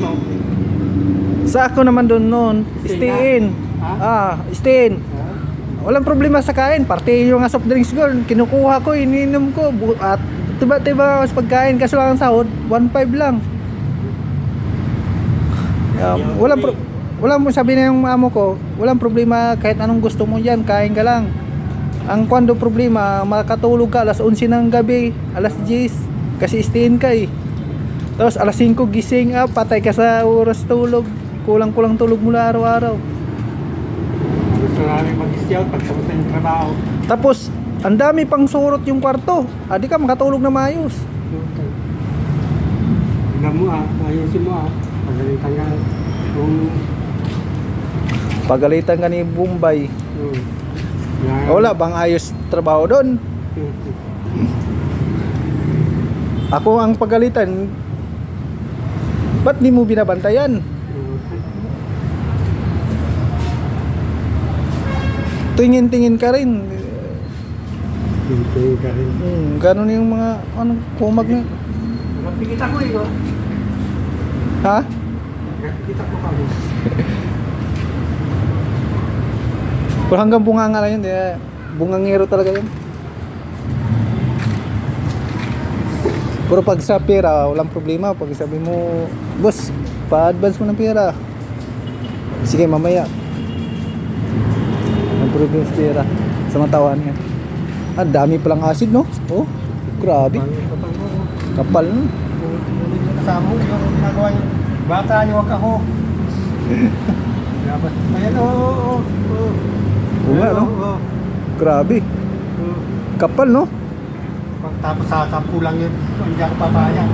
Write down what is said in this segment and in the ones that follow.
mo. Sa ako naman doon noon, stay in. Stay in. Walang problema sa kain, parte yung soft drinks ko, kinukuha ko, iniinom ko, at tiba-tiba sa pagkain, kaso lang ang sahod, 1.5 lang. Walang sabi na yung amo ko, walang problema kahit anong gusto mo dyan, kain ka lang. Ang kwando problema, makatulog ka alas 11 ng gabi, alas 10, kasi stay in ka eh. Tapos alas 5 gising, patay ka sa oras tulog, kulang-kulang tulog mula araw-araw. Gusto namin mag-scout pag tapos na yung trabaho. Tapos, ang dami pang surot yung kwarto. Di ka makatulog na maayos. Tignan mo ayusin mo pagalitan ka Pagalitan ka ni Bombay. Wala bang ayos trabaho doon? Ako ang pagalitan. Ba't di mo binabantayan? Tingin-tingin ka rin. Tingin ka rin. Ganon yung mga kumag na. Nakikita ko eh. Ha? Nakikita ko kami. Pero hanggang bunganga lang yun. Bungangero talaga yun. Pero pag sa pera, walang problema. Pag sabi mo, boss, pa-advance mo ng pera. Sige, mamaya. Nag-produce pera sa matawan niya. Ang dami palang acid, no? Oh, grabe. Kapal, no? Kasama mo yung ginagawa niyo. Bata niyo, wag ako. Ayan, oo. Oo nga, no? Grabe. Kapal, no? Tapos sa 10 lang yun, hindi ako papayag.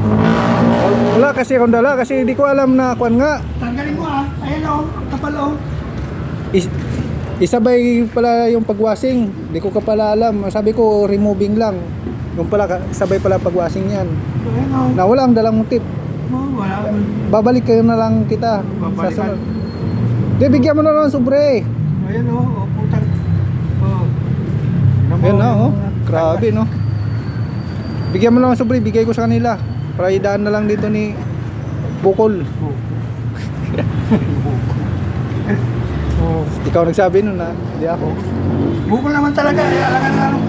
Wala kasi akong dala kasi hindi ko alam na kuan nga. Tanggalin mo ayan kapal Isabay pala yung pagwashing. Hindi ko ka pala alam. Sabi ko removing lang. Yung pala sabay pala pagwashing yan. Na wala ang dalang tip. Wala. Babalik kayo na lang kita sa sunod. Di, bigyan mo na lang sobre. Ayan putang. Ayan na grabe, no? Bigyan mo lang sobre, bigay ko sa kanila para idaan na lang dito ni Bukol. Ikaw nagsabi nun hindi ako. Bukol naman talaga, alangan na lang.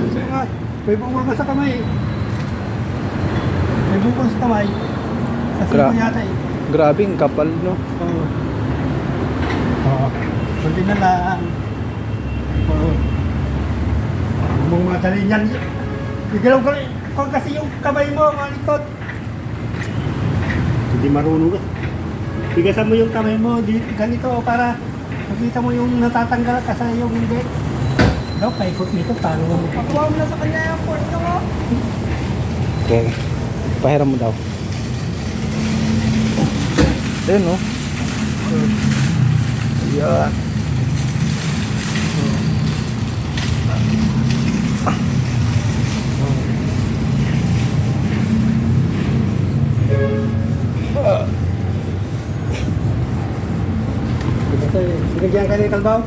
May bukol ka sa kamay. May bukol sa kamay. Sa sino yata eh. Grabe, ang kapal, no? Kundi na lang. Mong madali niyan. Igalaw ka kung kasi yung kamay mo, malikot. Hindi marunong ka. Bigasan mo yung kamay mo ganito para makita mo yung natatanggal kasi yung hindi. Daw, paikot nito, paano mo? Pakuha mo na sa kanya yung port mo. Okay. Pahiram mo daw. Ayan, no? Ayan. Binigyan ka ni Kalbaw?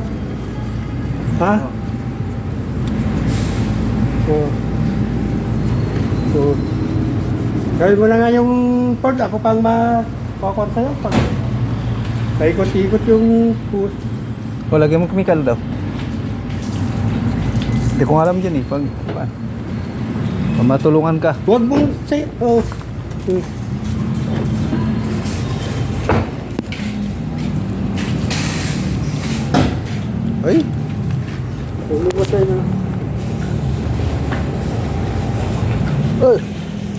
Ha? Gawin mo na nga yung port. Ako pang makakot sa'yo. Paikot-ikot yung port. O, lagyan mo chemical daw. Hindi ko alam dyan eh. Pag matulungan ka. Huwag mong sa'yo. Ay, Tulungan sa'yo na.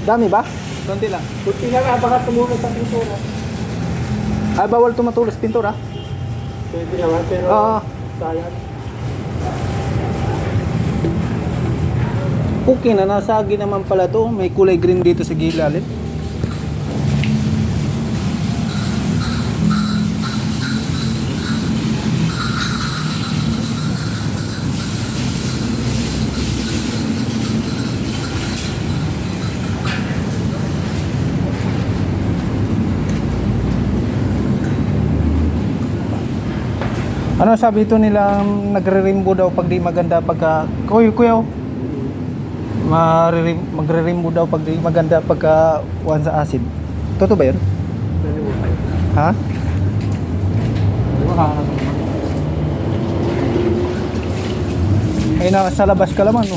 dami ba? Konti lang. Kunti na nga, baka tumulong sa pintura. Ay, bawal tumatulos pintura? Pwede naman, pero sayang. Okay na, nasagi naman pala to. May kulay green dito sa gilalit. Ano sabi ito nilang nagre-rainbow daw pag di maganda pagka kuya magre-rainbow daw pag di maganda pagka one sa acid. Totoo ba 'yun? Ha? Wala ka na. Ay, nasa labas ka naman, no?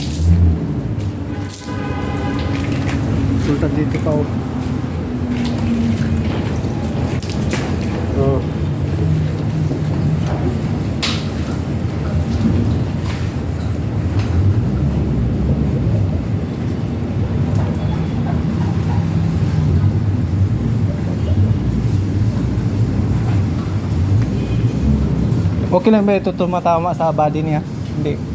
Sultan dito pa, oh. Oh. Okay lang ba ito tumatama sa body niya? Hindi.